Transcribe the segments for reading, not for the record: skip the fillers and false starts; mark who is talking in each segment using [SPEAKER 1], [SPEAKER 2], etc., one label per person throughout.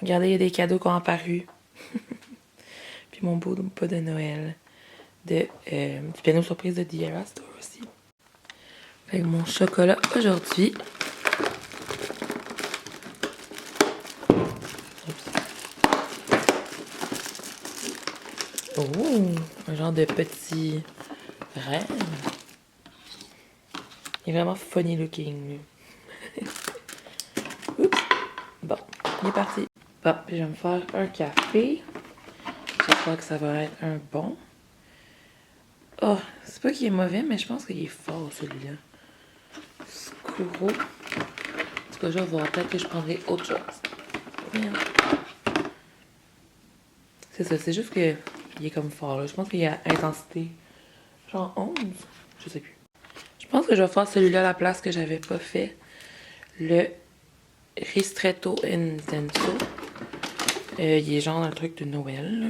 [SPEAKER 1] Regardez, il y a des cadeaux qui ont apparu. Puis mon beau pas de Noël. Du piano surprise de The Eras Tour aussi. Fait que mon chocolat aujourd'hui. Oh, un genre de petit rêve. Il est vraiment funny looking, lui. Oups. Bon, il est parti. Bon, puis je vais me faire un café. J'espère que ça va être un bon. Oh, c'est pas qu'il est mauvais, mais je pense qu'il est fort, celui-là. Scuro. En tout cas, je vais voir. Peut-être que je prendrai autre chose. Merde. C'est ça, c'est juste que il est comme fort, là. Je pense qu'il y a intensité. Genre 11. Je sais plus. Je pense que je vais faire celui-là à la place que j'avais pas fait. Le Ristretto Intenso. Il est genre dans le truc de Noël, là.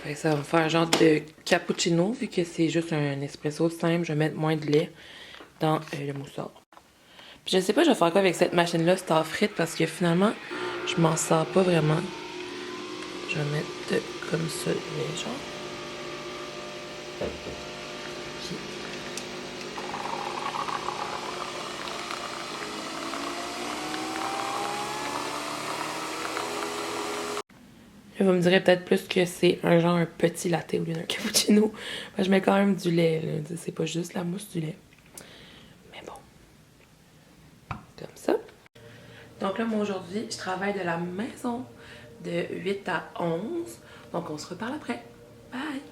[SPEAKER 1] Fait que ça va me faire un genre de cappuccino, vu que c'est juste un espresso simple. Je vais mettre moins de lait dans le moussard. Puis je sais pas, je vais faire quoi avec cette machine-là, Star Frites, parce que finalement, je m'en sers pas vraiment. Je vais mettre comme ça, les genre. Puis... Là, vous me direz peut-être plus que c'est un petit latte au lieu d'un cappuccino. Je mets quand même du lait, là. C'est pas juste la mousse du lait. Mais bon. Comme ça. Donc là, moi, aujourd'hui, je travaille de la maison de 8 à 11. Donc, on se reparle après. Bye!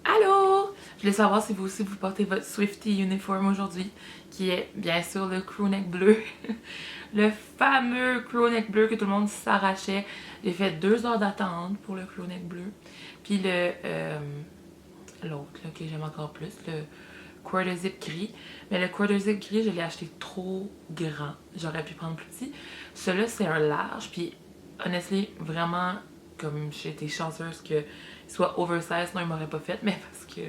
[SPEAKER 1] Allô! Je voulais savoir si vous aussi, vous portez votre Swiftie uniform aujourd'hui, qui est bien sûr le crewneck bleu. Le fameux crewneck bleu que tout le monde s'arrachait. J'ai fait 2 heures d'attente pour le crewneck bleu. Puis l'autre, que j'aime encore plus, le quarter zip gris. Mais le quarter zip gris, je l'ai acheté trop grand. J'aurais pu prendre plus petit. Celui-là, c'est un large. Puis, honestly, vraiment, comme j'ai été chanceuse qu'il soit oversize, sinon il m'aurait pas fait. Mais parce que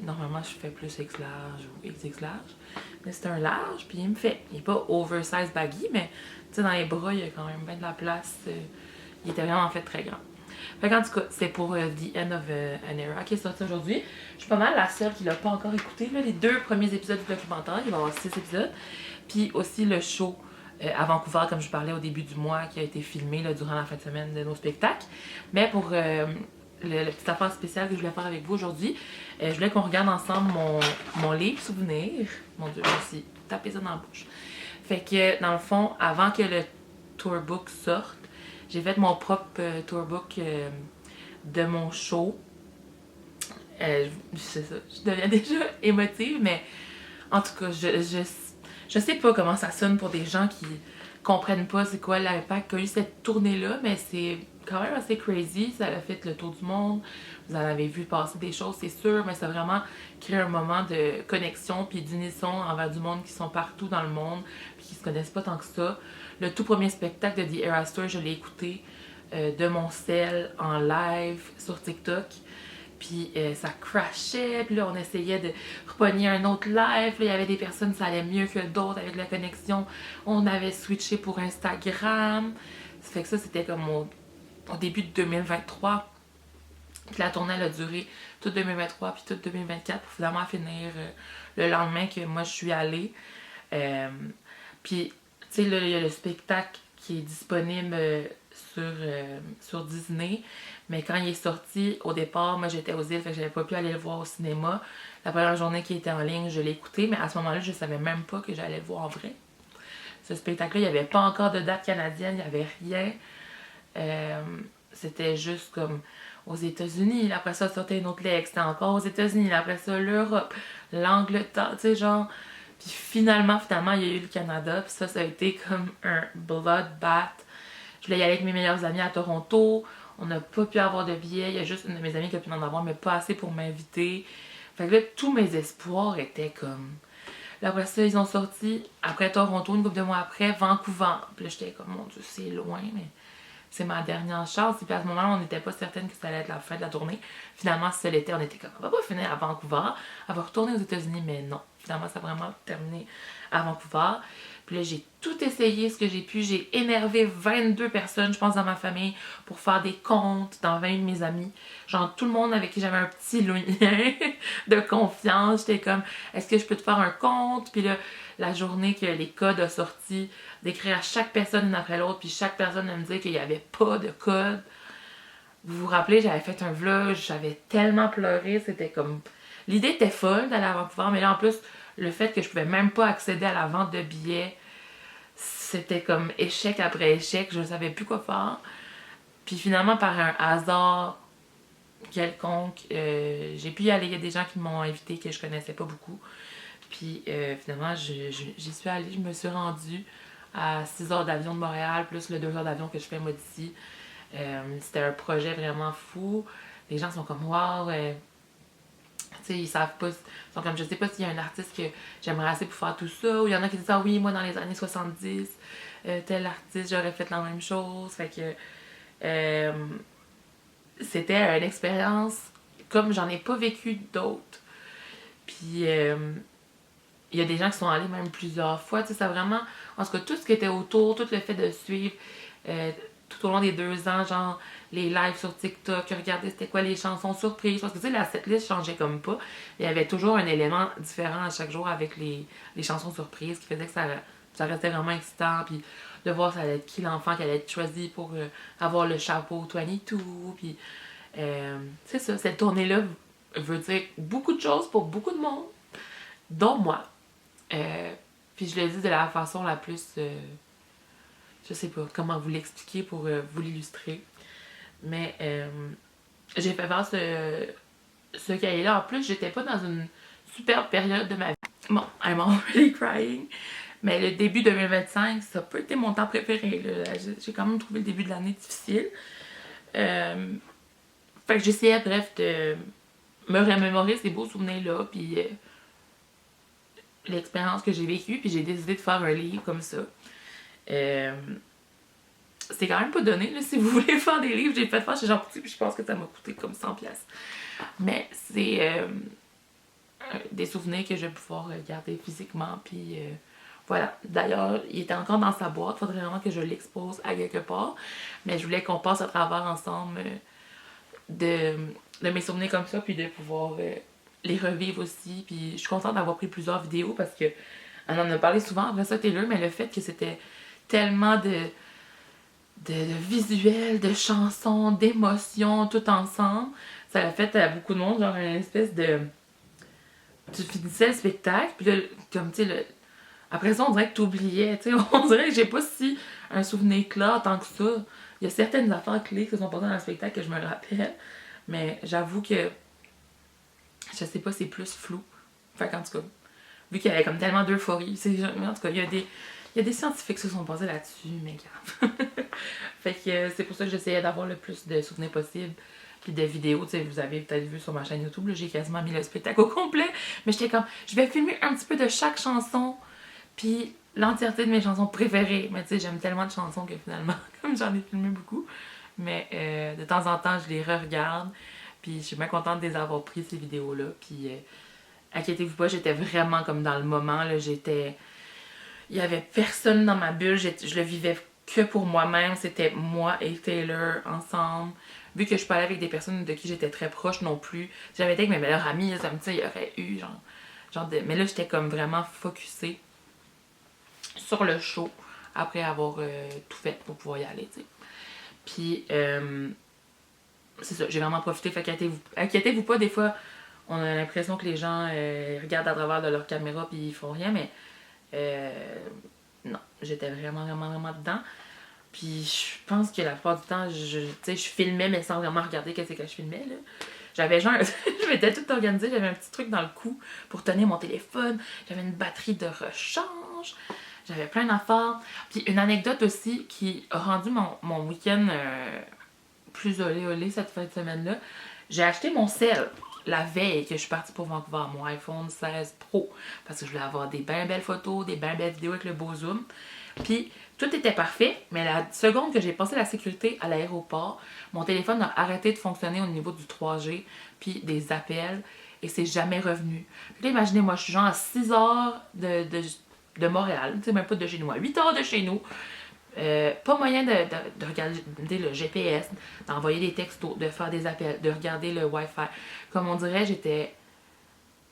[SPEAKER 1] normalement, je fais plus X large ou XX large. Mais c'est un large, puis il me fait. Il est pas oversize baggy, mais tu sais, dans les bras, il y a quand même bien de la place. Il était vraiment fait très grand. Fait qu'en tout cas, c'est pour The End of an Era qui est sorti aujourd'hui. Je suis pas mal la seule qui l'a pas encore écouté. Là, les 2 premiers épisodes du documentaire, il va y avoir 6 épisodes. Puis aussi le show à Vancouver, comme je parlais au début du mois, qui a été filmé là, durant la fin de semaine de nos spectacles. Mais pour le petit affaire spéciale que je voulais faire avec vous aujourd'hui, je voulais qu'on regarde ensemble mon livre souvenir. Mon Dieu, je me suis tapé ça dans la bouche. Fait que, dans le fond, avant que le tourbook sorte, j'ai fait mon propre tourbook de mon show. C'est ça, je deviens déjà émotive, mais en tout cas, je sais pas comment ça sonne pour des gens qui comprennent pas c'est quoi l'impact qu'a eu cette tournée-là, mais c'est quand même assez crazy. Ça a fait le tour du monde. Vous en avez vu passer des choses, c'est sûr, mais ça a vraiment créé un moment de connexion puis d'unisson envers du monde qui sont partout dans le monde puis qui se connaissent pas tant que ça. Le tout premier spectacle de The Eras Tour, je l'ai écouté de mon cell en live sur TikTok. Puis ça crashait, puis là on essayait de repogner un autre live, là, il y avait des personnes ça allait mieux que d'autres avec la connexion. On avait switché pour Instagram. Ça fait que ça c'était comme au début de 2023. Puis la tournée elle a duré toute 2023 puis toute 2024 pour finalement finir le lendemain que moi je suis allée. Puis tu sais là il y a le spectacle qui est disponible sur Disney. Mais quand il est sorti, au départ, moi j'étais aux îles, fait que j'avais pas pu aller le voir au cinéma. La première journée qui était en ligne, je l'ai écouté, mais à ce moment-là, je savais même pas que j'allais le voir en vrai. Ce spectacle-là, il n'y avait pas encore de date canadienne, il n'y avait rien. C'était juste comme aux États-Unis, après ça sortait une autre lettre, c'était encore aux États-Unis, après ça l'Europe, l'Angleterre, tu sais, genre. Puis finalement, il y a eu le Canada, puis ça a été comme un bloodbath. Je voulais y aller avec mes meilleurs amis à Toronto. On n'a pas pu avoir de billets. Il y a juste une de mes amies qui a pu en avoir, mais pas assez pour m'inviter. Fait que là, tous mes espoirs étaient comme... Là, après ça, ils ont sorti, après Toronto, une couple de mois après, Vancouver. Puis là, j'étais comme, mon Dieu, c'est loin, mais c'est ma dernière chance. Et puis à ce moment-là, on n'était pas certaine que ça allait être la fin de la tournée. Finalement, si ça l'était, on était comme, on va pas finir à Vancouver. Elle va retourner aux États-Unis, mais non. Finalement, ça a vraiment terminé à Vancouver. Puis là, j'ai tout essayé ce que j'ai pu. J'ai énervé 22 personnes, je pense, dans ma famille pour faire des comptes dans 20 de mes amis. Genre, tout le monde avec qui j'avais un petit lien de confiance. J'étais comme, est-ce que je peux te faire un compte? Puis là, la journée que les codes ont sorti, d'écrire à chaque personne une après l'autre, puis chaque personne de me dire qu'il n'y avait pas de code. Vous vous rappelez, j'avais fait un vlog, j'avais tellement pleuré, c'était comme... L'idée était folle d'aller à Vancouver, mais là, en plus, le fait que je pouvais même pas accéder à la vente de billets, c'était comme échec après échec, je ne savais plus quoi faire. Puis finalement, par un hasard quelconque, j'ai pu y aller. Il y a des gens qui m'ont invité que je connaissais pas beaucoup. Puis finalement, j'y suis allée, je me suis rendue à 6 heures d'avion de Montréal, plus le 2 heures d'avion que je fais moi d'ici. C'était un projet vraiment fou. Les gens sont comme wow, tu sais, ils savent pas, ils sont comme je sais pas s'il y a un artiste que j'aimerais assez pour faire tout ça, ou il y en a qui disent ah oui, moi dans les années 70, tel artiste j'aurais fait la même chose. Fait que c'était une expérience comme j'en ai pas vécu d'autres. Puis il y a des gens qui sont allés même plusieurs fois, tu sais, ça vraiment, en tout cas tout ce qui était autour, tout le fait de suivre tout au long des 2 ans, genre les lives sur TikTok, regarder c'était quoi les chansons surprises, parce que tu sais, la setlist changeait comme pas. Il y avait toujours un élément différent à chaque jour avec les chansons surprises qui faisait que ça restait vraiment excitant, puis de voir ça allait être qui l'enfant qui allait être choisi pour avoir le chapeau 22, puis c'est ça, cette tournée-là veut dire beaucoup de choses pour beaucoup de monde, dont moi. Puis je le dis de la façon la plus... je sais pas comment vous l'expliquer pour vous l'illustrer. Mais j'ai fait faire ce cahier-là. En plus, j'étais pas dans une superbe période de ma vie. Bon, I'm already crying. Mais le début 2025, ça n'a pas été mon temps préféré. Là. J'ai quand même trouvé le début de l'année difficile. Fait que j'essayais, bref, de me remémorer ces beaux souvenirs-là. Puis l'expérience que j'ai vécue. Puis j'ai décidé de faire un livre comme ça. C'est quand même pas donné, là, si vous voulez faire des livres, j'ai fait faire chez Jean Coutu, puis je pense que ça m'a coûté comme 100$. Mais c'est des souvenirs que je vais pouvoir garder physiquement, puis voilà. D'ailleurs, il était encore dans sa boîte, faudrait vraiment que je l'expose à quelque part, mais je voulais qu'on passe à travers ensemble de mes souvenirs comme ça, puis de pouvoir les revivre aussi, puis je suis contente d'avoir pris plusieurs vidéos, parce que on en a parlé souvent après ça, Taylor, mais le fait que c'était tellement de visuels, de chansons, d'émotions, tout ensemble. Ça a fait à beaucoup de monde, genre une espèce de... Tu finissais le spectacle, puis là, comme tu sais, après ça, on dirait que tu oubliais, tu sais, on dirait que j'ai pas si un souvenir clair tant que ça. Il y a certaines affaires clés qui se sont passées dans le spectacle que je me rappelle, mais j'avoue que, je sais pas, c'est plus flou. Fait qu'en tout cas, vu qu'il y avait comme tellement d'euphorie, en tout cas, il y a des scientifiques qui se sont basés là-dessus, mais grave. Fait que c'est pour ça que j'essayais d'avoir le plus de souvenirs possible. Puis de vidéos, tu sais, vous avez peut-être vu sur ma chaîne YouTube, j'ai quasiment mis le spectacle au complet. Mais j'étais comme, je vais filmer un petit peu de chaque chanson. Puis l'entièreté de mes chansons préférées. Mais tu sais, j'aime tellement de chansons que finalement, comme j'en ai filmé beaucoup. Mais de temps en temps, je les re-regarde. Puis je suis bien contente de les avoir pris, ces vidéos-là. Puis inquiétez-vous pas, j'étais vraiment comme dans le moment, là, j'étais... Il y avait personne dans ma bulle, je le vivais que pour moi-même, c'était moi et Taylor ensemble. Vu que je parlais avec des personnes de qui j'étais très proche non plus, j'avais été avec mes meilleurs amis, ça me dit, il y aurait eu mais là, j'étais comme vraiment focusée sur le show après avoir tout fait pour pouvoir y aller, tu sais. Puis, c'est ça, j'ai vraiment profité, fait inquiétez-vous pas, des fois, on a l'impression que les gens regardent à travers de leur caméra puis ils font rien, mais non, j'étais vraiment dedans. Puis je pense que la plupart du temps, je filmais, mais sans vraiment regarder qu'est-ce que je filmais, là. J'avais genre, je m'étais tout organisée, j'avais un petit truc dans le cou pour tenir mon téléphone, j'avais une batterie de rechange, j'avais plein d'affaires. Puis une anecdote aussi qui a rendu mon week-end plus olé cette fin de semaine-là, j'ai acheté mon sel la veille que je suis partie pour Vancouver, mon iPhone 16 Pro, parce que je voulais avoir des bien belles photos, des bien belles vidéos avec le beau zoom. Puis tout était parfait, mais la seconde que j'ai passé la sécurité à l'aéroport, mon téléphone a arrêté de fonctionner au niveau du 3G, puis des appels, et c'est jamais revenu. Puis là, imaginez-moi, je suis genre à 6 heures de Montréal, tu sais, même pas de chez nous, à 8 heures de chez nous. Pas moyen de regarder le GPS, d'envoyer des textos, de faire des appels, de regarder le Wi-Fi. Comme on dirait, j'étais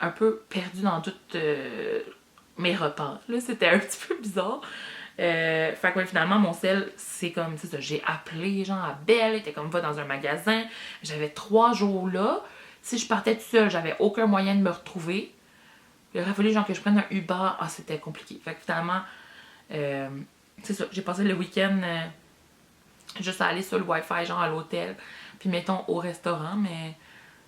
[SPEAKER 1] un peu perdue dans toutes mes repas. Là, c'était un petit peu bizarre. Fait que finalement, mon sel, c'est comme, tu sais, j'ai appelé genre à Belle, était comme va dans un magasin. J'avais 3 jours là. Si je partais toute seule, j'avais aucun moyen de me retrouver. Il aurait fallu genre que je prenne un Uber. Ah, c'était compliqué. Fait que finalement, c'est ça, j'ai passé le week-end juste à aller sur le Wi-Fi, genre à l'hôtel, puis mettons au restaurant, mais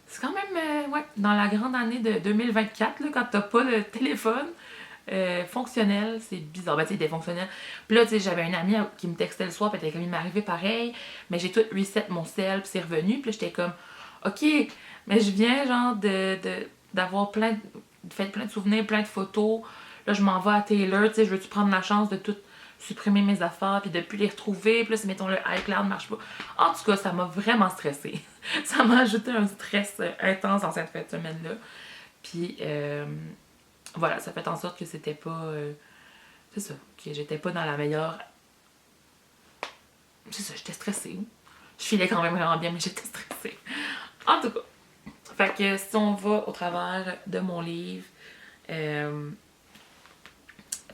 [SPEAKER 1] c'est quand même, ouais, dans la grande année de 2024, là, quand t'as pas de téléphone fonctionnel, c'est bizarre. Ben, tu sais, il était fonctionnel. Puis là, tu sais, j'avais une amie qui me textait le soir, puis elle était comme, il m'est arrivé pareil, mais j'ai tout reset mon cell, puis c'est revenu, puis là, j'étais comme, ok, mais je viens, genre, d'avoir fait plein de souvenirs, plein de photos. Là, je m'en vais à Taylor, tu sais, je veux-tu prendre la chance de tout supprimer mes affaires, puis de plus les retrouver, puis là, si, mettons, le iCloud marche pas. En tout cas, ça m'a vraiment stressée. Ça m'a ajouté un stress intense dans cette fin de semaine-là. Puis, voilà, ça fait en sorte que c'était pas... c'est ça, que j'étais pas dans la meilleure... C'est ça, j'étais stressée. Je filais quand même vraiment bien, mais j'étais stressée. En tout cas, fait que si on va au travers de mon livre,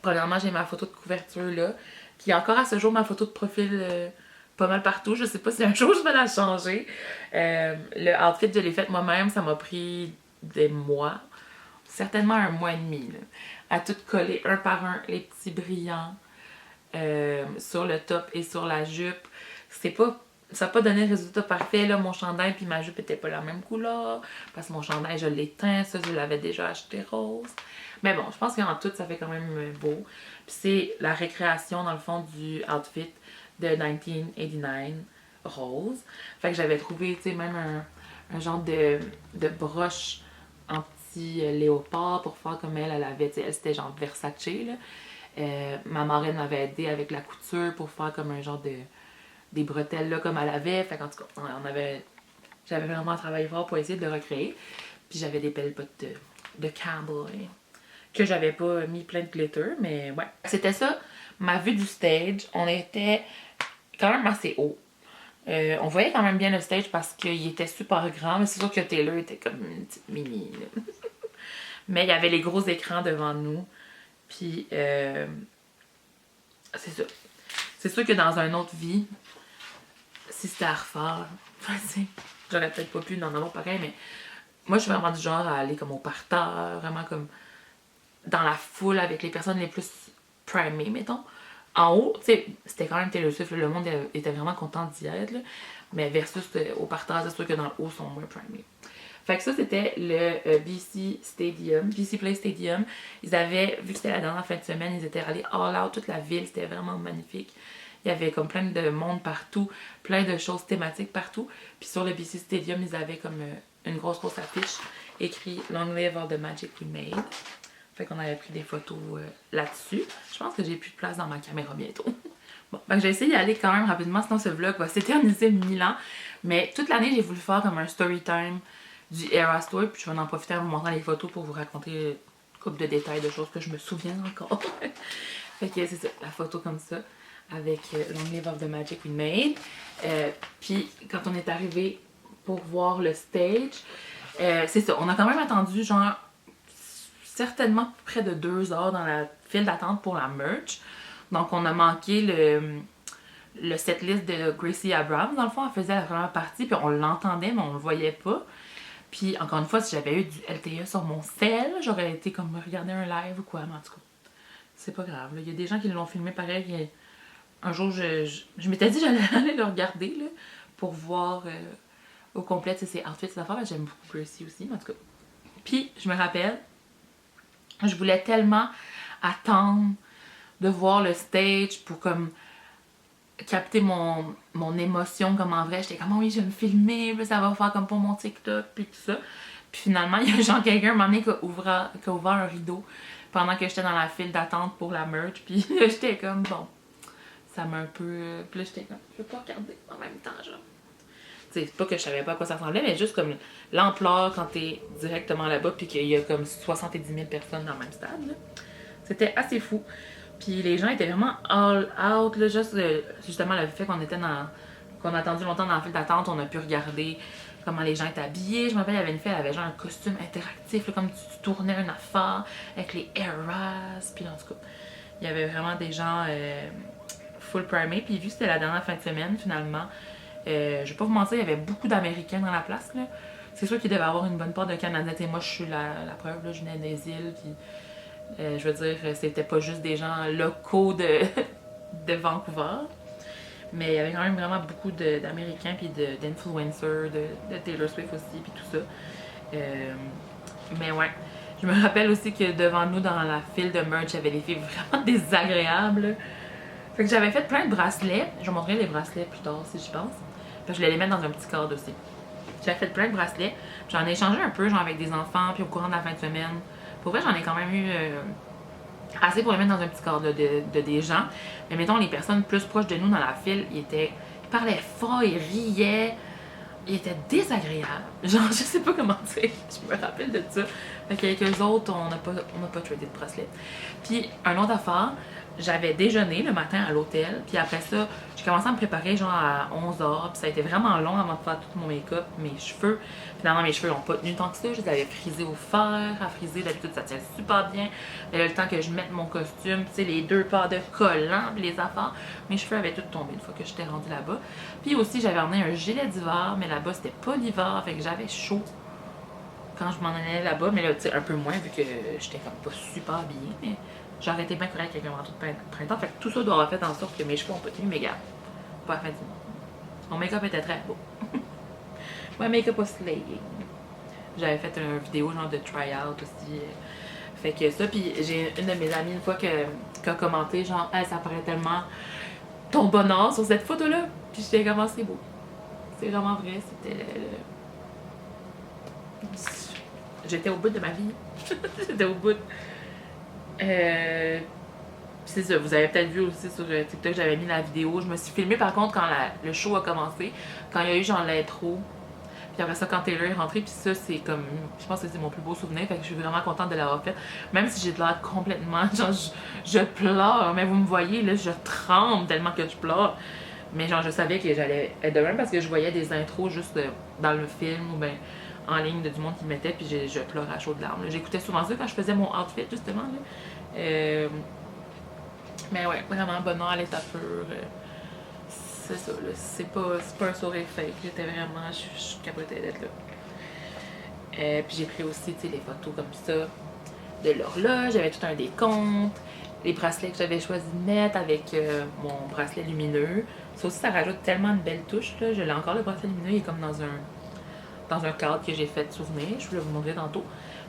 [SPEAKER 1] premièrement, j'ai ma photo de couverture là, qui est encore à ce jour ma photo de profil pas mal partout. Je sais pas si un jour je vais la changer. Le outfit, je l'ai fait moi-même, ça m'a pris des mois, certainement un mois et demi, là, à tout coller un par un les petits brillants sur le top et sur la jupe. C'est pas... Ça n'a pas donné le résultat parfait, là, mon chandail puis ma jupe était pas la même couleur, parce que mon chandail, je l'ai teint, ça, je l'avais déjà acheté rose. Mais bon, je pense qu'en tout, ça fait quand même beau. Puis c'est la récréation, dans le fond, du outfit de 1989 rose. Fait que j'avais trouvé, tu sais, même un genre de broche en petit léopard pour faire comme elle avait, tu sais, elle, c'était genre Versace, là. Ma marraine m'avait aidé avec la couture pour faire comme un genre de... des bretelles là comme elle avait. Fait qu'en tout cas, j'avais vraiment travaillé fort pour essayer de le recréer. Puis j'avais des belles bottes de cowboy que j'avais pas mis plein de glitter, mais ouais. C'était ça, ma vue du stage. On était quand même assez haut. On voyait quand même bien le stage parce qu'il était super grand, mais c'est sûr que Taylor était comme une petite mini. Mais il y avait les gros écrans devant nous. Puis, c'est ça. C'est sûr que dans une autre vie, si c'était à refaire, j'aurais peut-être pas pu en avoir pareil, mais moi, je suis vraiment du genre à aller comme au parterre, vraiment comme dans la foule avec les personnes les plus primées, mettons. En haut, tu sais, c'était quand même Taylor Swift, le monde était vraiment content d'y être, là. Mais versus au parterre, c'est sûr que dans le haut, ils sont moins primés. Fait que ça, c'était le BC Stadium, BC Play Stadium. Ils avaient, vu que c'était la dernière fin de semaine, ils étaient allés all out, toute la ville, c'était vraiment magnifique. Il y avait comme plein de monde partout, plein de choses thématiques partout. Puis sur le BC Stadium, ils avaient comme une grosse affiche écrit Long Live All the Magic We Made. Fait qu'on avait pris des photos là-dessus. Je pense que j'ai plus de place dans ma caméra bientôt. Bon, ben j'ai essayé d'y aller quand même rapidement, sinon ce vlog va s'éterniser 1000 ans. Mais toute l'année, j'ai voulu faire comme un story time du Eras Tour, puis je vais en profiter en vous montrant les photos pour vous raconter une couple de détails de choses que je me souviens encore. Fait que c'est ça, la photo comme ça, avec Long Live of the Magic We Made. Puis quand on est arrivé pour voir le stage, c'est ça, on a quand même attendu genre certainement près de 2 heures dans la file d'attente pour la merch. Donc on a manqué le setlist de Gracie Abrams. Dans le fond, elle faisait la première partie, puis on l'entendait, mais on le voyait pas. Puis encore une fois, si j'avais eu du LTE sur mon cell, j'aurais été comme regarder un live ou quoi, mais en tout cas, c'est pas grave. Il y a des gens qui l'ont filmé pareil. Un jour, je m'étais dit que j'allais aller le regarder là, pour voir au complet ses outfits, ses affaires. J'aime beaucoup Gracie aussi, mais en tout cas. Puis, je me rappelle, je voulais tellement attendre de voir le stage pour comme capter mon émotion comme en vrai. J'étais comme, oh oui, je vais me filmer, puis ça va faire comme pour mon TikTok, puis tout ça. Puis finalement, il y a genre quelqu'un, un moment donné, qui a ouvert un rideau pendant que j'étais dans la file d'attente pour la merch. Puis j'étais comme, bon, ça m'a un peu... Puis là, j'étais comme, je peux pas regarder en même temps, genre. Tu sais, c'est pas que je savais pas à quoi ça ressemblait, mais juste comme l'ampleur quand t'es directement là-bas, puis qu'il y a comme 70 000 personnes dans le même stade, là. C'était assez fou. Puis les gens étaient vraiment all out, là, juste justement le fait qu'on était dans. Qu'on a attendu longtemps dans la file d'attente, on a pu regarder comment les gens étaient habillés. Je me rappelle, il y avait une fille, elle avait genre un costume interactif, là, comme tu tournais une affaire avec les Eras. Puis en tout cas, il y avait vraiment des gens full primés. Puis vu que c'était la dernière fin de semaine, finalement, je vais pas vous mentir, il y avait beaucoup d'Américains dans la place, là. C'est sûr qu'il devait y avoir une bonne part de Canadiens. Et moi, je suis la preuve, là, je venais des îles, puis je veux dire, c'était pas juste des gens locaux de Vancouver. Mais il y avait quand même vraiment beaucoup d'Américains puis d'influencers, de Taylor Swift aussi, puis tout ça. Mais ouais. Je me rappelle aussi que devant nous, dans la file de merch, il y avait des filles vraiment désagréables. Fait que j'avais fait plein de bracelets. Je vous montrerai les bracelets plus tard, si j'y pense. Fait que je voulais les mettre dans un petit cadre aussi. J'avais fait plein de bracelets. J'en ai échangé un peu, genre avec des enfants, puis au courant de la fin de semaine. Pour vrai, j'en ai quand même eu assez pour les mettre dans un petit cadre de des gens. Mais mettons, les personnes plus proches de nous dans la file, ils parlaient fort, ils riaient. Ils étaient désagréables. Genre, je sais pas comment dire. Je me rappelle de ça. Fait qu'avec eux autres, on n'a pas tradé de bracelet. Puis, un autre affaire, j'avais déjeuné le matin à l'hôtel. Puis après ça, j'ai commencé à me préparer genre à 11h. Puis ça a été vraiment long avant de faire tout mon make-up, mes cheveux. Finalement, mes cheveux n'ont pas tenu tant que ça. Je les avais frisés au fer. À friser, d'habitude, ça tient super bien. Mais là, le temps que je mette mon costume, tu sais, les 2 paires de collants, puis les affaires, mes cheveux avaient tout tombé une fois que j'étais rendue là-bas. Puis aussi, j'avais emmené un gilet d'hiver, mais là-bas, c'était pas l'hiver. Fait que j'avais chaud quand je m'en allais là-bas. Mais là, tu sais, un peu moins, vu que j'étais comme pas super habillée. Mais j'aurais été bien correcte avec un manteau de printemps. Fait que tout ça doit avoir fait en sorte que mes cheveux ont pas tenu, mais gars, pas la fin du monde. Mon make-up était très beau. My make-up was slaying. J'avais fait une vidéo genre de try-out aussi. Fait que ça, puis j'ai une de mes amies une fois qui a commenté genre, hey, ça paraît tellement ton bonheur sur cette photo-là. Puis j'étais comme, ah, c'est beau. C'est vraiment vrai, c'était j'étais au bout de ma vie. J'étais au bout. C'est ça, vous avez peut-être vu aussi sur TikTok, j'avais mis la vidéo. Je me suis filmée par contre quand le show a commencé, quand il y a eu genre l'intro. Puis après ça, quand Taylor est rentrée, puis ça, c'est comme, je pense que c'est mon plus beau souvenir, fait que je suis vraiment contente de l'avoir fait. Même si j'ai de l'air complètement, genre, je pleure, mais vous me voyez, là, je tremble tellement que je pleure. Mais genre, je savais que j'allais être de même parce que je voyais des intros juste dans le film ou bien en ligne de du monde qui mettait, puis je pleurais à chaudes larmes. J'écoutais souvent ça quand je faisais mon outfit, justement. Là. Mais ouais, vraiment bonheur à l'état pur. C'est ça, là. C'est pas un sourire fake. J'étais vraiment. Je capotais d'être là. Puis j'ai pris aussi, tu sais, des photos comme ça de l'horloge. J'avais tout un décompte. Les bracelets que j'avais choisi de mettre avec mon bracelet lumineux. Ça aussi, ça rajoute tellement de belles touches. Là. Je l'ai encore, le bracelet lumineux. Il est comme dans un cadre que j'ai fait de souvenir. Je vais vous montrer tantôt.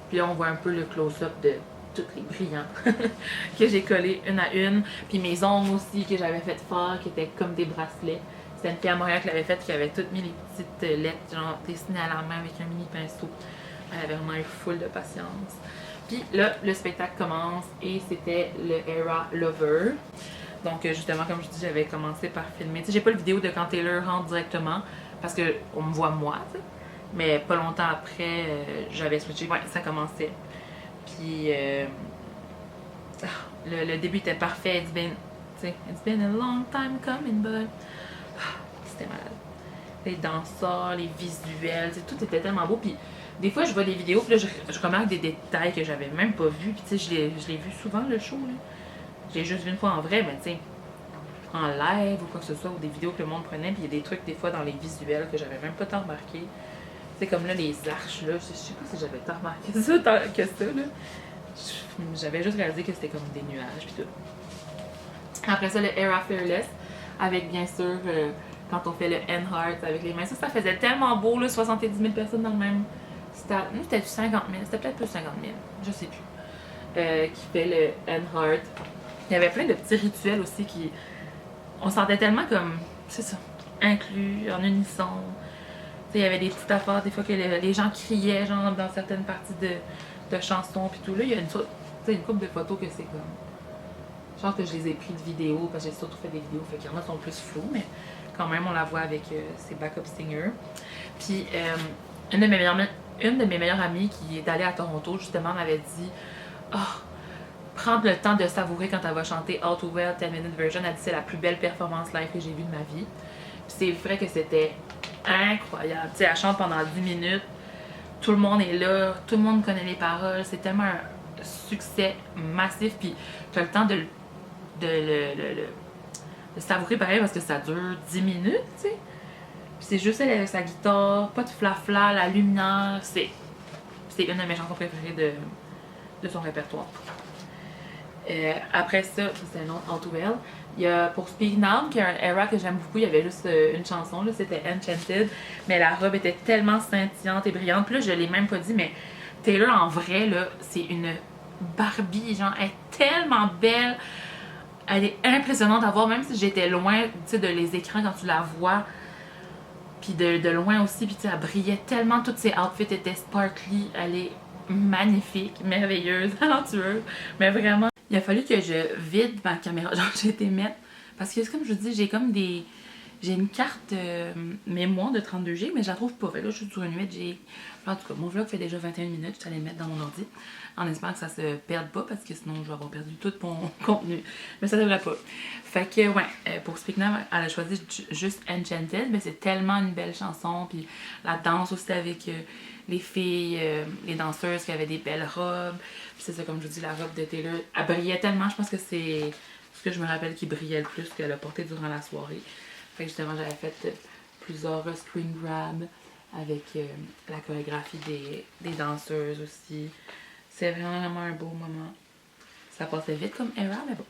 [SPEAKER 1] Puis là, on voit un peu le close-up de tous les brillants que j'ai collés une à une. Puis mes ongles aussi que j'avais fait faire, qui étaient comme des bracelets. C'était une fille à Montréal qui l'avait fait, qui avait toutes mis les petites lettres, genre dessinées à la main avec un mini pinceau. Elle avait vraiment eu full de patience. Puis là, le spectacle commence et c'était le Era Lover. Donc justement, comme je dis, j'avais commencé par filmer. Tu sais, j'ai pas le vidéo de quand Taylor rentre directement parce qu'on me voit moi, tu sais. Mais pas longtemps après, j'avais switché. Ouais, ça commençait. Puis le début était parfait. It's been a long time coming, but c'était malade. Les danseurs, les visuels, tout était tellement beau. Puis des fois, je vois des vidéos, puis là, je remarque des détails que j'avais même pas vus. Puis tu sais, je l'ai vu souvent, le show, là. Je l'ai juste vu une fois en vrai, mais tu sais, en live ou quoi que ce soit, ou des vidéos que le monde prenait. Puis il y a des trucs, des fois, dans les visuels que j'avais même pas tant remarqué. C'est comme là, les arches, là. Je sais pas si j'avais tant remarqué ça tant que ça, là. J'avais juste réalisé que c'était comme des nuages, puis tout. Après ça, le Era Fearless, avec bien sûr, quand on fait le N-Heart avec les mains. Ça faisait tellement beau, là, 70 000 personnes dans le même stade. Nous, c'était 50 000, c'était peut-être plus 50 000, je sais plus. Qui fait le N-Heart. Il y avait plein de petits rituels aussi qui. On sentait tellement comme, c'est ça, inclus, en unisson. Il y avait des petites affaires, des fois que les gens criaient, genre, dans certaines parties de chansons, puis tout. Là, il y a une couple de photos que c'est comme. Je pense que je les ai pris de vidéos, parce que j'ai surtout fait des vidéos, fait qu'il y en a qui sont plus floues, mais quand même, on la voit avec ses backup singers. Puis, une de mes meilleures amies qui est allée à Toronto, justement, m'avait dit « Oh, prendre le temps de savourer quand elle va chanter All Too Well 10-minute version. Elle dit c'est la plus belle performance live que j'ai vue de ma vie. Puis c'est vrai que c'était incroyable. Tu sais, elle chante pendant 10 minutes. Tout le monde est là, tout le monde connaît les paroles. C'est tellement un succès massif. Puis tu as le temps de savourer pareil parce que ça dure 10 minutes, tu sais. Puis c'est juste elle avec sa guitare, pas de flafla, la lumière. C'est une de mes chansons préférées de son répertoire. Après ça, c'est un autre All Too Well. Il y a pour Speak Now, qui est un era que j'aime beaucoup, il y avait juste une chanson, là, c'était Enchanted. Mais la robe était tellement scintillante et brillante. Puis là, je l'ai même pas dit, mais Taylor en vrai, là, c'est une Barbie, genre, elle est tellement belle. Elle est impressionnante à voir, même si j'étais loin, tu sais, de les écrans quand tu la vois. Puis de loin aussi, puis tu sais, elle brillait tellement, tous ses outfits étaient sparkly. Elle est magnifique, merveilleuse, talentueuse, mais vraiment. Il a fallu que je vide ma caméra, genre j'ai été mettre, parce que comme je vous dis, j'ai comme des... J'ai une carte mémoire de 32G, mais je la trouve pas. Fait là, je suis sur une 8G. En tout cas, mon vlog fait déjà 21 minutes, je suis allée le mettre dans mon ordi, en espérant que ça se perde pas, parce que sinon je vais avoir perdu tout mon contenu. Mais ça devrait pas. Fait que, ouais, pour Speak Now, elle a choisi juste Enchanted, mais c'est tellement une belle chanson, puis la danse aussi avec les filles, les danseuses qui avaient des belles robes. Puis c'est ça, comme je vous dis, la robe de Taylor, elle brillait tellement, je pense que c'est ce que je me rappelle qui brillait le plus qu'elle a porté durant la soirée. Fait que justement, j'avais fait plusieurs screen grabs avec la chorégraphie des danseuses aussi. C'est vraiment un beau moment. Ça passait vite comme era, mais bon.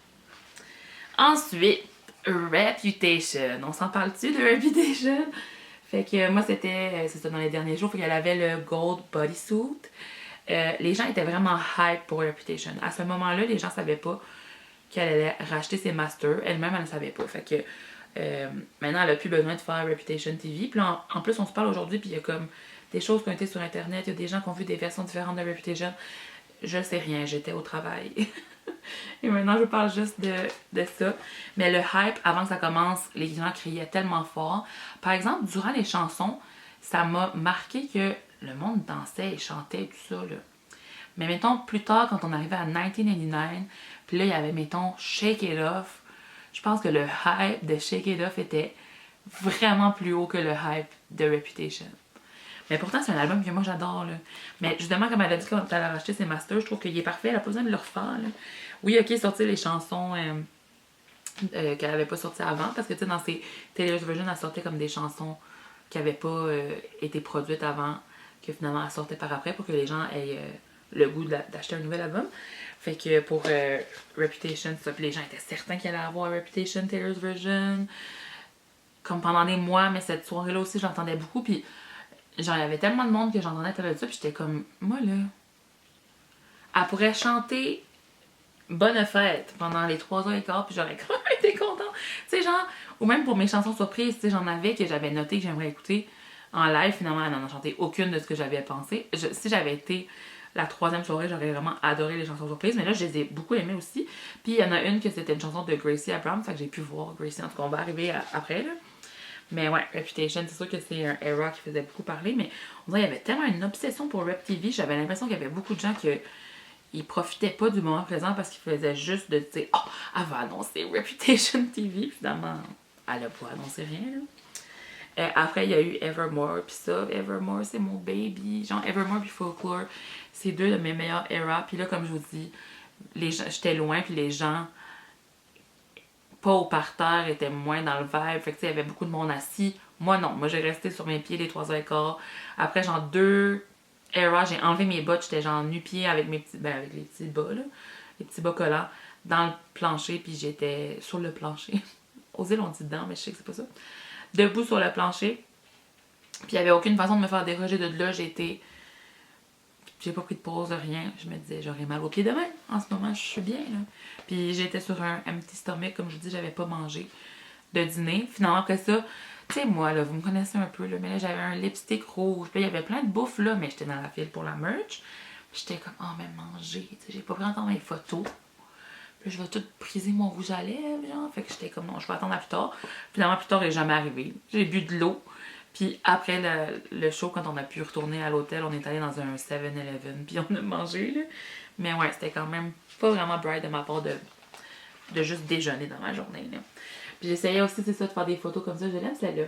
[SPEAKER 1] Ensuite, Reputation. On s'en parle-tu de Reputation? Fait que moi, c'est ça, dans les derniers jours, fait qu'elle avait le gold bodysuit. Les gens étaient vraiment hype pour Reputation. À ce moment-là, les gens savaient pas qu'elle allait racheter ses masters. Elle-même, elle ne savait pas. Fait que maintenant, elle a plus besoin de faire Reputation TV. Puis là, en plus, on se parle aujourd'hui, puis il y a comme des choses qui ont été sur Internet. Il y a des gens qui ont vu des versions différentes de Reputation. Je sais rien, j'étais au travail. Et maintenant, je parle juste de ça. Mais le hype, avant que ça commence, les gens criaient tellement fort. Par exemple, durant les chansons, ça m'a marqué que le monde dansait et chantait et tout ça, là. Mais mettons, plus tard, quand on arrivait à 1989, puis là, il y avait, mettons, Shake It Off. Je pense que le hype de Shake It Off était vraiment plus haut que le hype de Reputation. Mais pourtant, c'est un album que moi j'adore, là. Mais justement, comme elle a dit quand elle a racheté ses masters, je trouve qu'il est parfait, elle a pas besoin de le refaire, là. Oui, ok, sortir les chansons qu'elle avait pas sorties avant, parce que tu sais, dans ses Taylor's Version, elle sortait comme des chansons qui avaient pas été produites avant, que finalement elle sortait par après pour que les gens aient le goût d'acheter un nouvel album. Fait que pour Reputation, ça, puis les gens étaient certains qu'elle allait avoir Reputation, Taylor's Version, comme pendant des mois, mais cette soirée-là aussi, j'entendais beaucoup, puis genre, il y avait tellement de monde que j'entendais parler de ça, puis j'étais comme, moi là, elle pourrait chanter Bonne fête pendant les 3h15, puis j'aurais quand même été contente. Tu sais, genre, ou même pour mes chansons surprises, tu sais, j'en avais que j'avais noté que j'aimerais écouter en live. Finalement, elle n'en a chanté aucune de ce que j'avais pensé. Si j'avais été la troisième soirée, j'aurais vraiment adoré les chansons surprises, mais là, je les ai beaucoup aimées aussi. Puis il y en a une que c'était une chanson de Gracie Abrams, fait que j'ai pu voir Gracie. En tout cas, on va arriver après, là. Mais ouais, Reputation, c'est sûr que c'est un era qui faisait beaucoup parler, mais on dirait qu'il y avait tellement une obsession pour Rep TV, j'avais l'impression qu'il y avait beaucoup de gens qui ils profitaient pas du moment présent parce qu'ils faisaient juste de dire « Oh, elle va annoncer Reputation TV », finalement, elle a pas annoncé rien, là. Après, il y a eu Evermore, puis ça, Evermore, c'est mon baby. Genre, Evermore puis Folklore, c'est deux de mes meilleurs eras. Puis là, comme je vous dis, j'étais loin, puis les gens pas au parterre étaient moins dans le vibe. Fait que, tu sais, il y avait beaucoup de monde assis. Moi, non. Moi, j'ai resté sur mes pieds les 3h15. Après, genre, 2 eras, j'ai enlevé mes bottes. J'étais genre nu-pied avec mes petits, avec les petits bas, là. Les petits bas collants dans le plancher, puis j'étais sur le plancher. Aux îles, on dit dedans, mais je sais que c'est pas ça. Debout sur le plancher. Puis il n'y avait aucune façon de me faire déroger de là. J'ai pas pris de pause, rien. Je me disais, j'aurais mal aux pieds demain. En ce moment, je suis bien, là. Puis j'étais sur un petit stomach, comme je vous dis, j'avais pas mangé de dîner. Finalement, après ça, tu sais, moi, là, vous me connaissez un peu, là, mais là, j'avais un lipstick rouge. Puis il y avait plein de bouffe, là, mais j'étais dans la file pour la merch. J'étais comme, oh, mais manger. Tu sais, j'ai pas pris encore mes photos. Puis je vais tout briser mon rouge à lèvres, genre. Fait que j'étais comme, non, je vais attendre à plus tard. Finalement, plus tard, il n'est jamais arrivé. J'ai bu de l'eau. Puis après le show, quand on a pu retourner à l'hôtel, on est allé dans un 7-Eleven, puis on a mangé, là. Mais ouais, c'était quand même pas vraiment bright de ma part de juste déjeuner dans ma journée, là. Puis j'essayais aussi, c'est ça, de faire des photos comme ça. Je l'aime celle-là,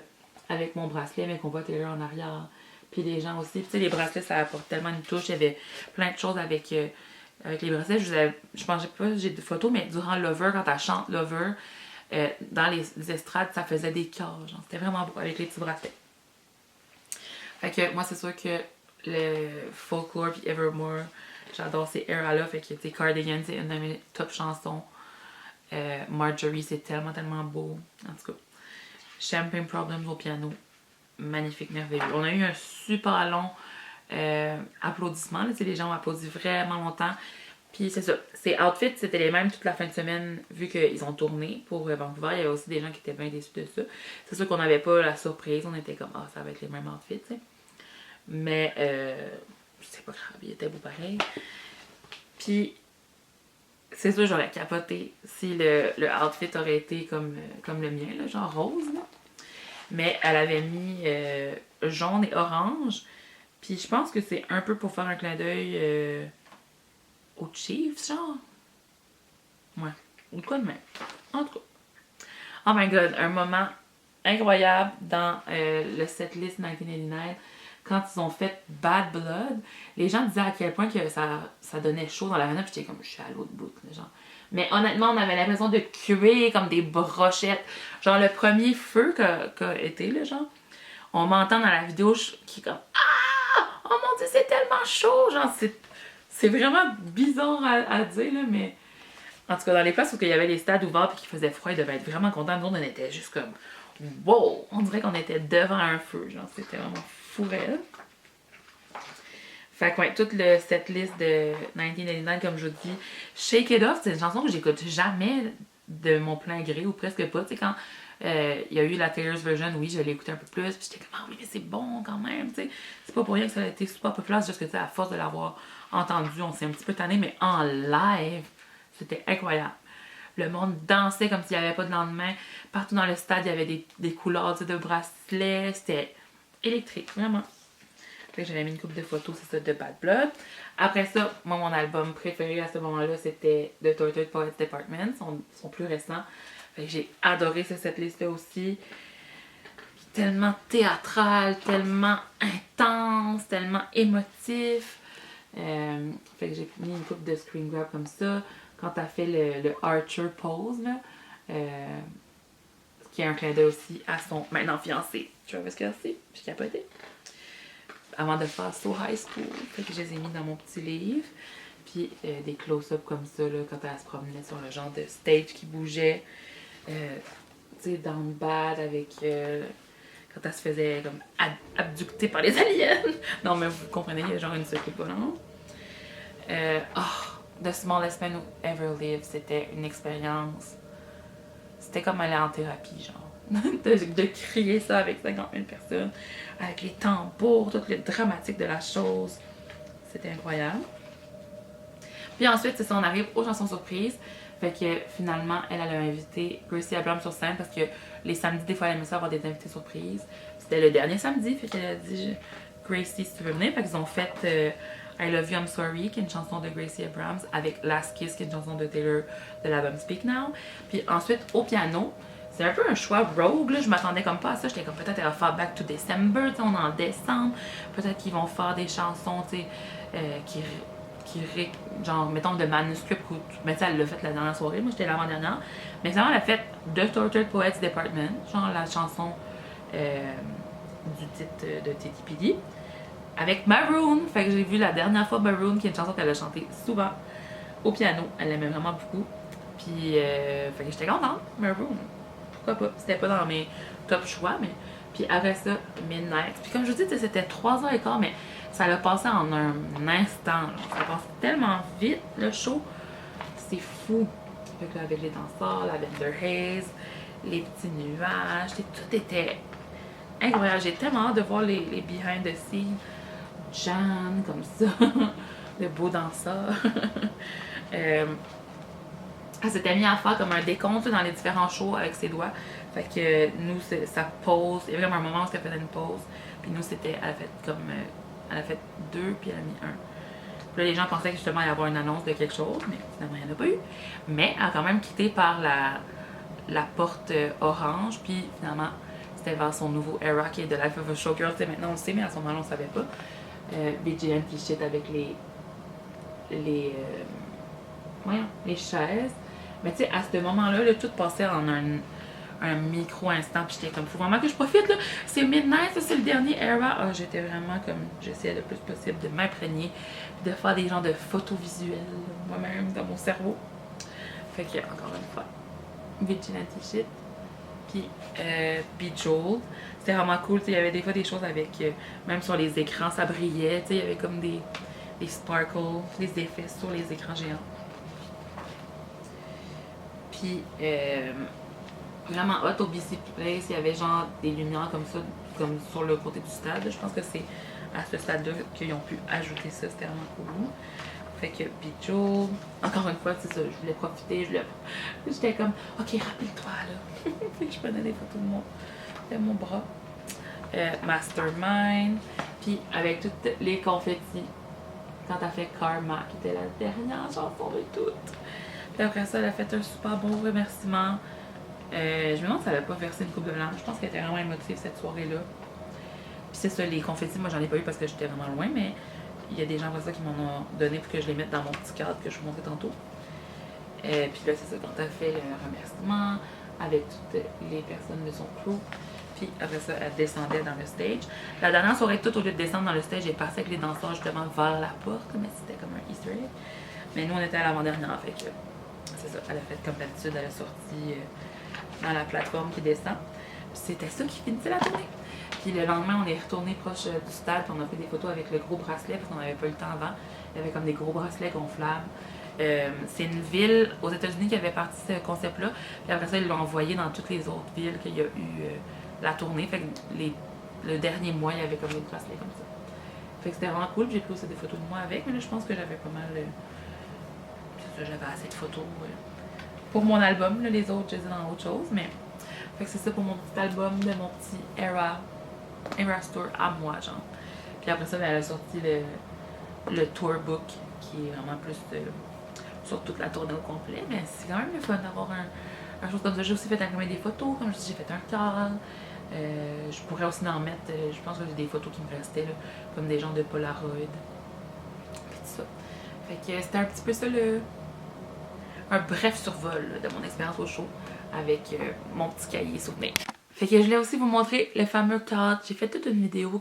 [SPEAKER 1] avec mon bracelet, mais qu'on voit Taylor en arrière. Puis les gens aussi. Puis tu sais, les bracelets, ça apporte tellement une touche. Il y avait plein de choses avec les bracelets. Je pensais pas, j'ai des photos, mais durant Lover, quand elle chante Lover, dans les estrades, ça faisait des cœurs. C'était vraiment beau avec les petits bracelets. Fait que moi, c'est sûr que le Folklore puis Evermore, j'adore ces eras-là. Fait que, tu sais, Cardigan, c'est une de mes top chansons. Marjorie, c'est tellement, tellement beau. En tout cas, Champagne Problems au piano. Magnifique, merveilleux. On a eu un super long applaudissement. Là, les gens ont applaudi vraiment longtemps. Puis c'est ça. Ces outfits, c'était les mêmes toute la fin de semaine, vu qu'ils ont tourné pour Vancouver. Il y avait aussi des gens qui étaient bien déçus de ça. C'est sûr qu'on n'avait pas la surprise. On était comme, ah, ça va être les mêmes outfits, tu sais. Mais c'est pas grave, il était beau pareil. Puis c'est sûr, j'aurais capoté si le outfit aurait été comme le mien, là, genre rose. Là. Mais elle avait mis jaune et orange. Puis je pense que c'est un peu pour faire un clin d'œil aux Chiefs, genre. Ouais. Ou quoi de même. En tout cas. Oh my god, un moment incroyable dans le setlist 1989. Quand ils ont fait Bad Blood, les gens disaient à quel point que ça donnait chaud dans l'arena. Puis j'étais comme, je suis à l'autre bout, là, genre. Mais honnêtement, on avait l'impression de cuire comme des brochettes. Genre, le premier feu qu'a été, là, genre, on m'entend dans la vidéo qui est comme, ah! Oh mon dieu, c'est tellement chaud! Genre, c'est vraiment bizarre à dire, là, mais en tout cas, dans les places où il y avait les stades ouverts et qu'il faisait froid, ils devaient être vraiment contents. Nous, on était juste comme, wow! On dirait qu'on était devant un feu. Genre, c'était vraiment fou réel. Fait que, ouais, toute le setlist de 1989, comme je vous dis, Shake It Off, c'est une chanson que j'écoute jamais de mon plein gré, ou presque pas. Tu sais, quand il y a eu la Taylor's version, oui, je l'ai écouté un peu plus, puis j'étais comme, ah oui, mais c'est bon quand même, tu sais. C'est pas pour rien que ça a été super populaire, c'est juste que, tu sais, à force de l'avoir entendu, on s'est un petit peu tanné, mais en live, c'était incroyable. Le monde dansait comme s'il n'y avait pas de lendemain. Partout dans le stade, il y avait des couleurs, tu sais, de bracelets. C'était électrique, vraiment. Fait que j'avais mis une couple de photos, c'est ça, de Bad Blood. Après ça, moi, mon album préféré à ce moment-là, c'était The Tortured Poets Department, son plus récent. Fait que j'ai adoré ce setlist-là aussi. Tellement théâtral, tellement intense, tellement émotif. Fait que j'ai mis une couple de screen grab comme ça. Quand t'as fait le Archer pose, là, qui est un clin d'œil aussi à son maintenant fiancé, Travis Kelce, j'ai capoté. Avant de faire So High School, fait que je les ai mis dans mon petit livre. Puis des close-up comme ça, là, quand elle se promenait sur le genre de stage qui bougeait. Tu sais, Down Bad avec. Quand elle se faisait comme abducter par les aliens. Non, mais vous comprenez, il y a genre une seconde pas, non? The Smallest Man Who Ever Lived, c'était une expérience. C'était comme aller en thérapie, genre. de crier ça avec 50 000 personnes, avec les tambours, tout le dramatique de la chose. C'était incroyable. Puis ensuite, c'est ça, on arrive aux chansons surprises. Fait que finalement, elle a invité Gracie Abrams sur scène parce que les samedis, des fois, elle aimait ça avoir des invités surprises. C'était le dernier samedi, fait qu'elle a dit Gracie, si tu veux venir. Fait qu'ils ont fait I Love You, I'm Sorry, qui est une chanson de Gracie Abrams, avec Last Kiss, qui est une chanson de Taylor de l'album Speak Now. Puis ensuite, au piano, c'est un peu un choix rogue, là. Je m'attendais comme pas à ça. J'étais comme peut-être elle va faire Back to December, on est en décembre. Peut-être qu'ils vont faire des chansons, tu sais, genre, mettons, de manuscript. Mais ça, elle l'a fait la dernière soirée. Moi, j'étais l'avant-dernière. Mais finalement, elle a fait The Tortured Poets Department, genre la chanson du titre de Teddy Piddy, avec Maroon. Fait que j'ai vu la dernière fois Maroon, qui est une chanson qu'elle a chantée souvent au piano. Elle l'aimait vraiment beaucoup. Puis, fait que j'étais contente, Maroon. Pourquoi pas? C'était pas dans mes top choix, mais. Puis après ça, Midnight. Puis comme je vous dis, c'était 3h15, mais ça l'a passé en un instant. Là. Ça passe tellement vite, le show. C'est fou. Fait que là, avec les danseurs, la Bender Haze, les petits nuages, tout était incroyable. J'ai tellement hâte de voir les behind the scenes. Jan, comme ça. Le beau danseur. Elle s'était mis à faire comme un décompte dans les différents shows avec ses doigts. Fait que nous, sa pause, il y avait vraiment un moment où elle faisait une pause. Puis nous, c'était, elle a fait comme, elle a fait 2, puis elle a mis 1. Puis là, les gens pensaient que justement, il allait y avoir une annonce de quelque chose, mais finalement, il n'y en a pas eu. Mais elle a quand même quitté par la porte orange, puis finalement, c'était vers son nouveau era qui est de Life of a Showgirl. Maintenant, on le sait, mais à ce moment-là, on ne savait pas. Vigilante shit avec les, les chaises. Mais tu sais, à ce moment-là, là, tout passait en un micro-instant. Puis j'étais comme, faut vraiment que je profite, là. C'est Midnight, ça, c'est le dernier era. Ah, j'étais vraiment comme, j'essayais le plus possible de m'imprégner. Puis de faire des genres de photos visuelles, moi-même, dans mon cerveau. Fait que, encore une fois, Vigilante shit. Puis Bejeweled. C'était vraiment cool. Il y avait des fois des choses avec, même sur les écrans, ça brillait. Il y avait comme des sparkles, des effets sur les écrans géants. Puis, vraiment hot au BC Place, il y avait genre des lumières comme ça, comme sur le côté du stade. Je pense que c'est à ce stade-là qu'ils ont pu ajouter ça, c'était vraiment cool. Fait que Bejeweled, encore une fois, c'est ça, je voulais profiter, j'étais comme, ok, rappelle-toi là. Fait que je prenais des photos de mon bras. Mastermind, puis avec toutes les confettis, quand elle fait Karma, qui était la dernière chanson de toutes. Puis après ça, elle a fait un super bon remerciement. Je me demande si elle n'avait pas versé une coupe de blanc. Je pense qu'elle était vraiment émotive cette soirée-là. Puis c'est ça, les confettis, moi j'en ai pas eu parce que j'étais vraiment loin, mais il y a des gens comme ça qui m'en ont donné pour que je les mette dans mon petit cadre que je vous montrais tantôt. Puis là, c'est ça, quand elle fait le remerciement avec toutes les personnes de son crew. Puis après ça, elle descendait dans le stage. La dernière soirée, tout au lieu de descendre dans le stage, elle est partie avec les danseurs justement vers la porte, mais c'était comme un Easter egg. Mais nous, on était à l'avant-dernière, fait que c'est ça. Elle a fait comme d'habitude, elle a sorti dans la plateforme qui descend. Puis c'était ça qui finissait la tournée. Puis le lendemain, on est retourné proche du stade, puis on a fait des photos avec le gros bracelet, parce qu'on n'avait pas eu le temps avant. Il y avait comme des gros bracelets gonflables. C'est une ville aux États-Unis qui avait parti ce concept-là. Puis après ça, ils l'ont envoyé dans toutes les autres villes qu'il y a eu la tournée. Fait que le dernier mois, il y avait comme des bracelets comme ça. Fait que c'était vraiment cool. J'ai pris aussi des photos de moi avec, mais là, je pense que j'avais pas mal. C'est ça, j'avais assez de photos pour mon album. Là, les autres, je les ai dans autre chose. Mais fait que c'est ça pour mon petit album de mon petit Era Store à moi, genre. Puis après ça, elle a sorti le tour book qui est vraiment plus sur toute la tournée au complet. Mais c'est quand même le fun d'avoir un chose comme ça. J'ai aussi fait imprimer des photos. Comme je dis, j'ai fait un cadre. Je pourrais aussi en mettre, je pense que j'ai des photos qui me restaient, là, comme des genres de Polaroid. Puis tout ça. Fait que c'était un petit peu ça un bref survol là, de mon expérience au show avec mon petit cahier souvenir. Fait que je voulais aussi vous montrer le fameux cadre. J'ai fait toute une vidéo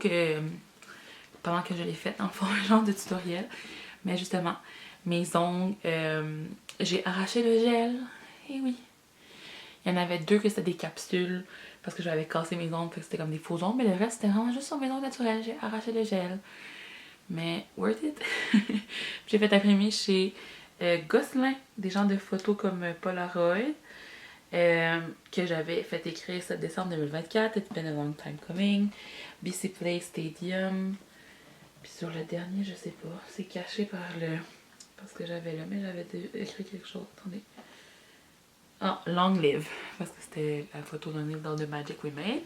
[SPEAKER 1] pendant que je l'ai faite, en fond, un genre de tutoriel. Mais justement, mes ongles, j'ai arraché le gel. Et oui. Il y en avait 2 que c'était des capsules parce que j'avais cassé mes ongles, fait que c'était comme des faux ongles. Mais le reste, c'était vraiment juste sur mes ongles naturels. J'ai arraché le gel. Mais worth it. J'ai fait imprimer chez Gosselin des genres de photos comme Polaroid. Que j'avais fait écrire ce décembre 2024. It's been a long time coming. BC Play Stadium. Puis sur le dernier, je sais pas. C'est caché par parce que j'avais là, mais j'avais écrit quelque chose. Attendez. Ah, Long Live. Parce que c'était la photo d'un livre dans The Magic We Made.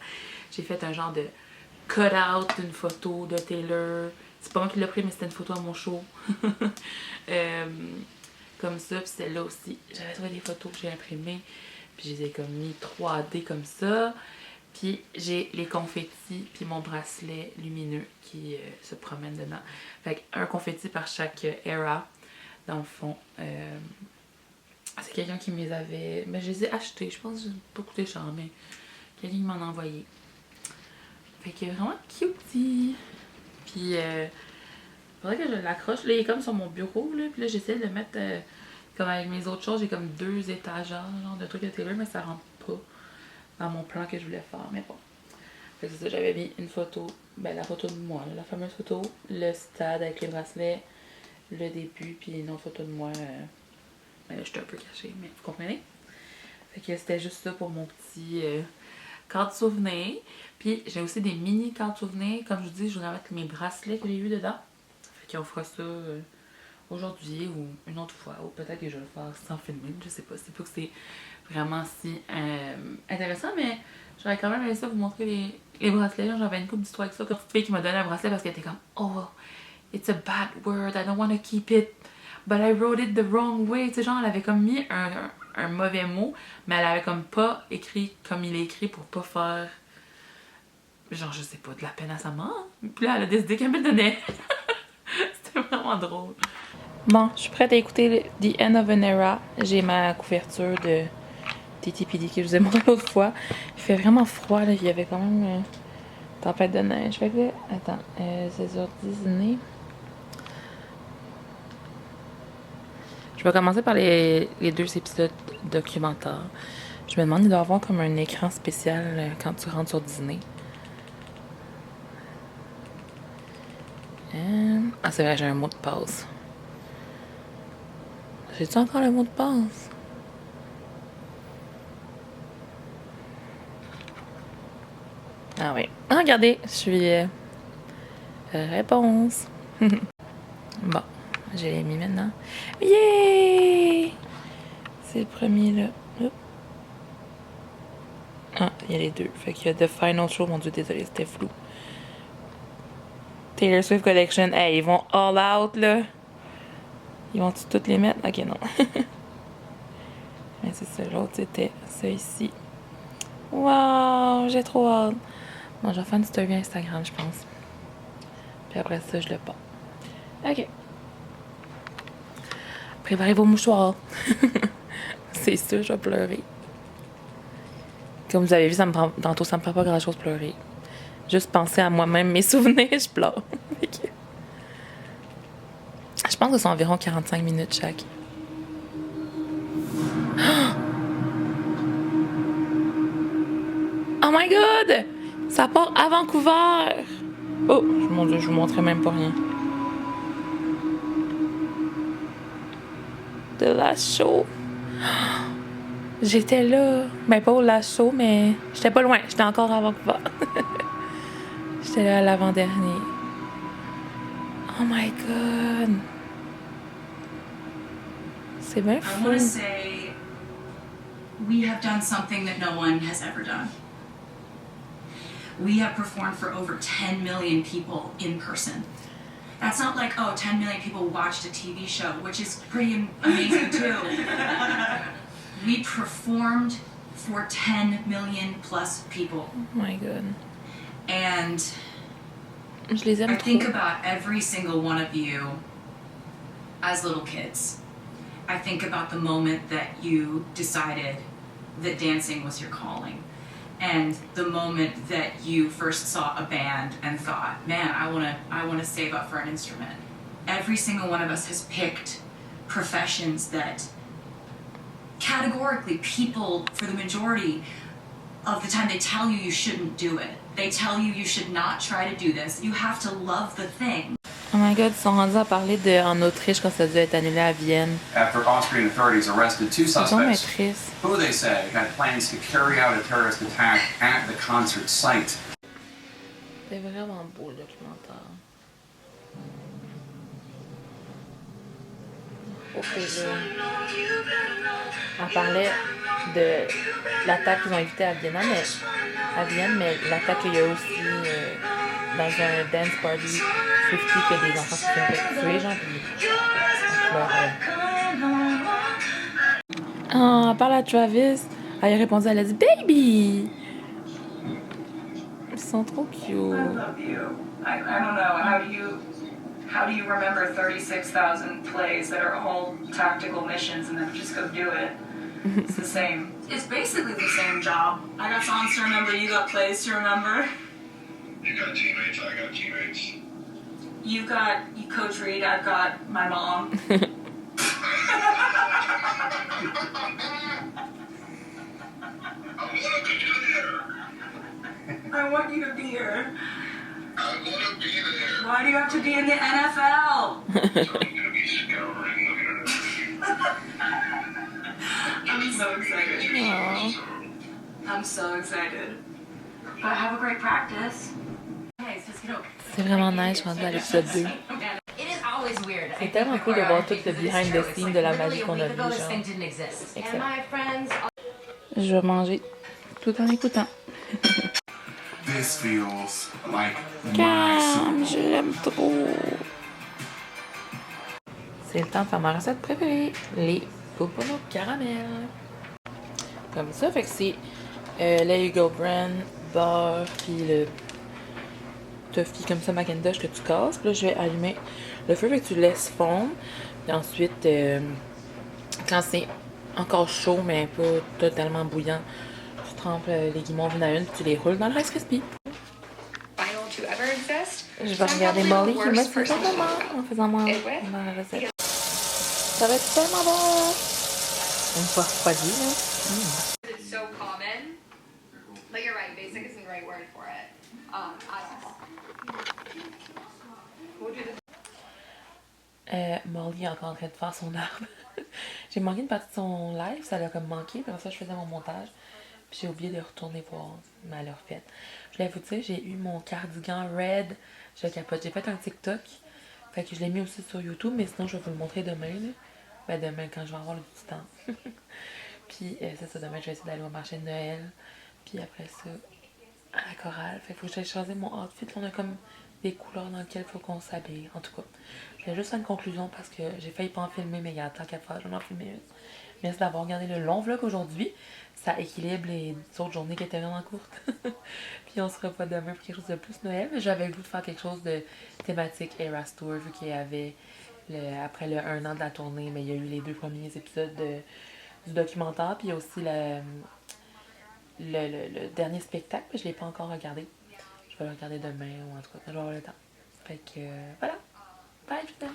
[SPEAKER 1] J'ai fait un genre de cut-out d'une photo de Taylor. C'est pas moi qui l'ai pris, mais c'était une photo à mon show. Comme ça, puis celle-là aussi. J'avais trouvé des photos que j'ai imprimées. Puis je les ai comme mis 3D comme ça. Puis j'ai les confettis, puis mon bracelet lumineux qui se promène dedans. Fait un confetti par chaque era, dans le fond. C'est quelqu'un qui me les avait... Mais je les ai achetés, je pense que j'ai pas coûté cher, mais quelqu'un qui m'en a envoyé. Fait que vraiment cutie. Puis faudrait que je l'accroche. Là, il est comme sur mon bureau, là. Puis là, j'essaie de le mettre... comme avec mes autres choses, j'ai comme 2 étagères, genre de trucs de Taylor, mais ça rentre pas dans mon plan que je voulais faire, mais bon. Fait que c'est ça, j'avais mis une photo, ben la photo de moi, là, la fameuse photo, le stade avec les bracelets, le début, puis une autre photo de moi. Ben là, j'étais un peu cachée, mais vous comprenez? Fait que c'était juste ça pour mon petit cadre souvenir. Puis j'ai aussi des mini cadres souvenirs. Comme je vous dis, je voudrais mettre mes bracelets que j'ai eu dedans. Fait qu'on fera ça aujourd'hui ou une autre fois, ou peut-être que je vais le faire sans filmer, je sais pas. C'est pas que c'est vraiment si intéressant, mais j'aurais quand même aimé ça vous montrer les bracelets. J'avais une couple d'histoires avec ça. Comme une petite fille qui m'a donné un bracelet parce qu'elle était comme « Oh, it's a bad word, I don't want to keep it, but I wrote it the wrong way. » Tu sais, genre, elle avait comme mis un mauvais mot, mais elle avait comme pas écrit comme il est écrit pour pas faire, genre, je sais pas, de la peine à sa mère. Puis là, elle a décidé qu'elle me le donnait. C'était vraiment drôle. Bon, je suis prête à écouter The End of an Era. J'ai ma couverture de TTPD que je vous ai montré l'autre fois. Il fait vraiment froid, là. Il y avait quand même une tempête de neige. Fait que là, attends, 16h Disney. Je vais commencer par les 2 épisodes documentaires. Je me demande, il doit y avoir comme un écran spécial quand tu rentres sur Disney. Ah, c'est vrai, j'ai un mot de passe. J'ai-tu encore le mot de passe? Ah oui. Ah, regardez, je suis... réponse. Bon, je l'ai mis maintenant. Yeah! C'est le premier, là. Oups. Ah, il y a les 2. Fait qu'il y a The Final Show. Mon Dieu, désolé, c'était flou. Taylor Swift Collection. Hey, ils vont all out, là. Ils vont-tu toutes les mettre? Ok, non. Mais c'est ça, l'autre, c'était ça ici. Wow, j'ai trop hâte. Bon, je vais faire une story Instagram, je pense. Puis après ça, je le pars. Ok. Préparez vos mouchoirs. C'est sûr, je vais pleurer. Comme vous avez vu, tantôt, ça me prend pas grand-chose pleurer. Juste penser à moi-même, mes souvenirs, je pleure. Je pense que c'est environ 45 minutes chaque. Oh my god! Ça part à Vancouver! Oh, mon Dieu, je vous montrais même pas rien. The Last Show. J'étais là. Ben, pas au Last Show, mais j'étais pas loin. J'étais encore à Vancouver. J'étais là à l'avant-dernier. Oh my god. C'est bien fou.
[SPEAKER 2] I want to say we have done something that no one has ever done. We have performed for over 10 million people in person. That's not like, oh, 10 million people watched a TV show, which is pretty amazing too. We performed for 10 million plus people.
[SPEAKER 1] Oh my god.
[SPEAKER 2] And
[SPEAKER 1] Je les aime
[SPEAKER 2] I
[SPEAKER 1] trop.
[SPEAKER 2] think about every single one of you as little kids. I think about the moment that you decided that dancing was your calling. And the moment that you first saw a band and thought, man, I wanna save up for an instrument. Every single one of us has picked professions that categorically people, for the majority of the time, they tell you shouldn't do it. They tell you should not try to do this. You have to love the thing.
[SPEAKER 1] Oh my god, ils sont rendus à parler en Autriche quand ça a dû être annulé à Vienne.
[SPEAKER 3] After Austrian authorities arrested 2 suspects
[SPEAKER 1] triste.
[SPEAKER 3] who they say had plans to carry out a terrorist attack at the concert site.
[SPEAKER 1] C'est vraiment beau le documentaire. Ok, on parlait de l'attaque qu'ils ont évité à Vienne, mais l'attaque qu'il y a aussi dans un dance party 50 que des enfants qui se sont tués, genre, puis on pleurait. Ah, elle parle à Travis. Elle a répondu, elle a dit Baby! Ils sont trop cute.
[SPEAKER 2] I love you. I don't know. How do you remember 36,000 plays that are all tactical missions and then just go do it? It's the same. It's basically the same job. I got songs to remember, you got plays to remember.
[SPEAKER 4] You got teammates, I got teammates.
[SPEAKER 2] You Coach Reed, I've got my mom.
[SPEAKER 4] I want to be there.
[SPEAKER 2] I want you to be here.
[SPEAKER 4] I want to be there.
[SPEAKER 2] Why do you have to be in the NFL?
[SPEAKER 4] So I'm going to be scouring, looking at everything.
[SPEAKER 2] I'm so excited.
[SPEAKER 1] Aww.
[SPEAKER 2] I'm so excited. But have a great practice. Hey,
[SPEAKER 1] C'est vraiment nice, je suis rendue à l'épisode 2.
[SPEAKER 5] It is our always weird. I
[SPEAKER 1] C'est
[SPEAKER 5] think
[SPEAKER 1] tellement
[SPEAKER 5] my
[SPEAKER 1] cool de voir tout
[SPEAKER 5] choreography,
[SPEAKER 1] le
[SPEAKER 5] 'cause it's
[SPEAKER 1] behind
[SPEAKER 5] true.
[SPEAKER 1] the
[SPEAKER 5] It's
[SPEAKER 1] scene
[SPEAKER 5] like
[SPEAKER 1] de la
[SPEAKER 5] literally
[SPEAKER 1] magie
[SPEAKER 5] a
[SPEAKER 1] qu'on a
[SPEAKER 5] week
[SPEAKER 1] vue,
[SPEAKER 5] ago, this
[SPEAKER 1] genre.
[SPEAKER 5] thing didn't exist. And
[SPEAKER 1] Excellent.
[SPEAKER 5] my friends.
[SPEAKER 1] Je vais manger tout en écoutant.
[SPEAKER 4] This feels like my
[SPEAKER 1] Cam,
[SPEAKER 4] Super
[SPEAKER 1] je
[SPEAKER 4] Bowl.
[SPEAKER 1] l'aime trop. C'est le temps de faire ma recette préférée, les poponos caramel. Comme ça, fait que c'est lait Eagle Brand, beurre, puis le toffee comme ça Macintosh que tu casses. Puis là, je vais allumer le feu, fait que tu le laisses fondre. Puis ensuite, quand c'est encore chaud, mais pas totalement bouillant, tu trempes les guimauves une à une, puis tu les roules dans le Rice Krispies.
[SPEAKER 6] Final to ever exist.
[SPEAKER 1] Je
[SPEAKER 6] So
[SPEAKER 1] vais
[SPEAKER 6] I'm
[SPEAKER 1] regarder
[SPEAKER 6] probably
[SPEAKER 1] Molly
[SPEAKER 6] the
[SPEAKER 1] qui me
[SPEAKER 6] worst
[SPEAKER 1] fait
[SPEAKER 6] person to
[SPEAKER 1] vraiment
[SPEAKER 6] talk about
[SPEAKER 1] en faisant moi
[SPEAKER 6] it with.
[SPEAKER 1] dans la recette. Ça va être tellement bon! Une fois refroidi, là.
[SPEAKER 6] It's so common. But you're right, basic isn't the right word for it.
[SPEAKER 1] Molly est encore en train de faire son arbre. J'ai manqué une partie de son live, ça l'a comme manqué, puis ça je faisais mon montage. Puis j'ai oublié de retourner voir, mais elle l'a refait. Je voulais vous dire, j'ai eu mon cardigan red, je capote. J'ai fait un TikTok, fait que je l'ai mis aussi sur YouTube, mais sinon je vais vous le montrer demain, là. Ben demain quand je vais avoir le petit temps. Puis c'est ça, demain je vais essayer d'aller au marché de Noël. Puis après ça, à la chorale. Fait qu'il faut que j'aille choisir mon outfit. Là, on a comme des couleurs dans lesquelles il faut qu'on s'habille. En tout cas, je vais juste faire une conclusion parce que j'ai failli pas en filmer, mais il y a tant qu'à faire, j'en ai filmé une. Merci d'avoir regardé le long vlog aujourd'hui. Ça équilibre les autres journées qui étaient vraiment courtes. Puis on se revoit demain pour quelque chose de plus Noël. Mais j'avais le goût de faire quelque chose de thématique Eras Tour, vu qu'il y avait, après le 1 an de la tournée, mais il y a eu les 2 premiers épisodes du documentaire. Puis il y a aussi le dernier spectacle, mais je ne l'ai pas encore regardé. Je vais le regarder demain ou en tout cas, je vais avoir le temps. Fait que voilà. Bye, je t'aime.